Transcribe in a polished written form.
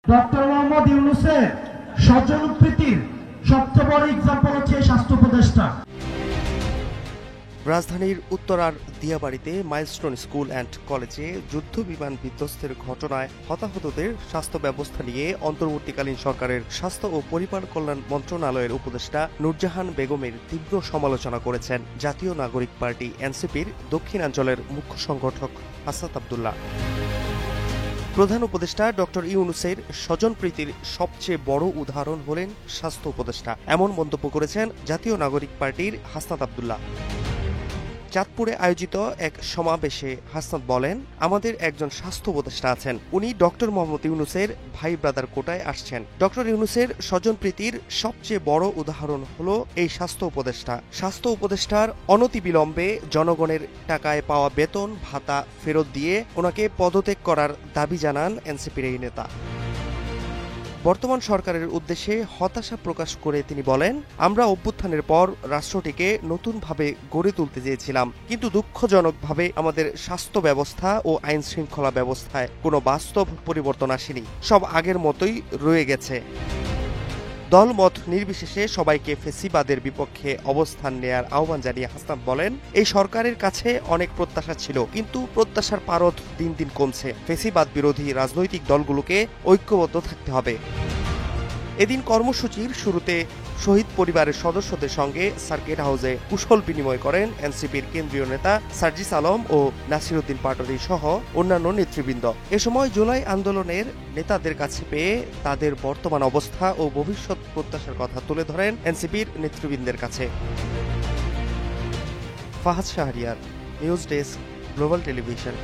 Doctor Mohammad ইউনূসের স্বজনপ্রীতির সবচেয়ে বড় example হচ্ছে স্বাস্থ্য উপদেষ্টা। রাজধানীর উত্তরার দিয়াবাড়িতে মাইলস্টোন স্কুল অ্যান্ড কলেজে যুদ্ধ বিমান বিধ্বস্তের ঘটনায় হতাহতদের স্বাস্থ্য ব্যবস্থা নিয়ে অন্তর্বর্তীকালীন সরকারের স্বাস্থ্য ও পরিবার কল্যাণ মন্ত্রণালয়ের উপদেষ্টা নূরজাহান বেগমের তীব্র সমালোচনা করেছেন জাতীয় নাগরিক পার্টি এনসিপির দক্ষিণাঞ্চলের মুখ্য সংগঠক হাসনাত আব্দুল্লাহ। প্রধান উপদেষ্টা ডক্টর ইউনূসের স্বজনপ্রীতির সবচেয়ে বড় উদাহরণ হলেন স্বাস্থ্য উপদেষ্টা, এমন মন্তব্য করেছেন জাতীয় নাগরিক পার্টির হাসনাত আব্দুল্লাহ। চাঁদপুরে আয়োজিত এক সমাবেশে হাসনাত বলেন, আমাদের একজন স্বাস্থ্য উপদেষ্টা আছেন, উনি ডক্টর মোহাম্মদ ইউনূসের ভাই ব্রাদার কোটায় আসছেন। ডক্টর ইউনূসের স্বজনপ্রীতির সবচেয়ে বড় উদাহরণ হলো এই স্বাস্থ্য উপদেষ্টা। স্বাস্থ্য উপদেষ্টার অনতিবিলম্বে জনগণের টাকায় পাওয়া বেতন ভাতা ফেরত দিয়ে ওনাকে পদত্যাগ করার দাবি জানান এনসিপির এই নেতা। বর্তমান সরকারের উদ্দেশ্যে হতাশা প্রকাশ করে তিনি বলেন, আমরা অভ্যুত্থানের পর রাষ্ট্রটিকে নতুনভাবে গড়ে তুলতে চেয়েছিলাম, কিন্তু দুঃখজনকভাবে আমাদের স্বাস্থ্য ব্যবস্থা ও আইন শৃঙ্খলা ব্যবস্থায় কোনো বাস্তব পরিবর্তন আসেনি, সব আগের মতোই রয়ে গেছে। দলমত নির্বিশেষে সবাইকে ফেসিবাদের বিপক্ষে অবস্থান নেয়ার আহ্বান জানিয়ে হাসনাত বলেন, এই সরকারের কাছে অনেক প্রত্যাশা ছিল, কিন্তু প্রত্যাশার পারদ দিন দিন কমছে। ফেসিবাদ বিরোধী রাজনৈতিক দলগুলোকে ঐক্যবদ্ধ থাকতে হবে। এদিন কর্মসূচির শুরুতে শহীদ পরিবারের সদস্যদের সঙ্গে সার্কিট হাউসে কুশল বিনিময় করেন এনসিপির কেন্দ্রীয় নেতা সার্জিস আলম ও নাসিরউদ্দিন পাটোয়ারি সহ অন্যান্য নেতৃবৃন্দ। এ সময় জুলাই আন্দোলনের নেতাদের কাছে পেয়ে তাদের বর্তমান অবস্থা ও ভবিষ্যৎ প্রত্যাশার কথা তুলে ধরেন এনসিপির নেতৃবৃন্দের কাছে। Fahad Shahriar, news desk, global television.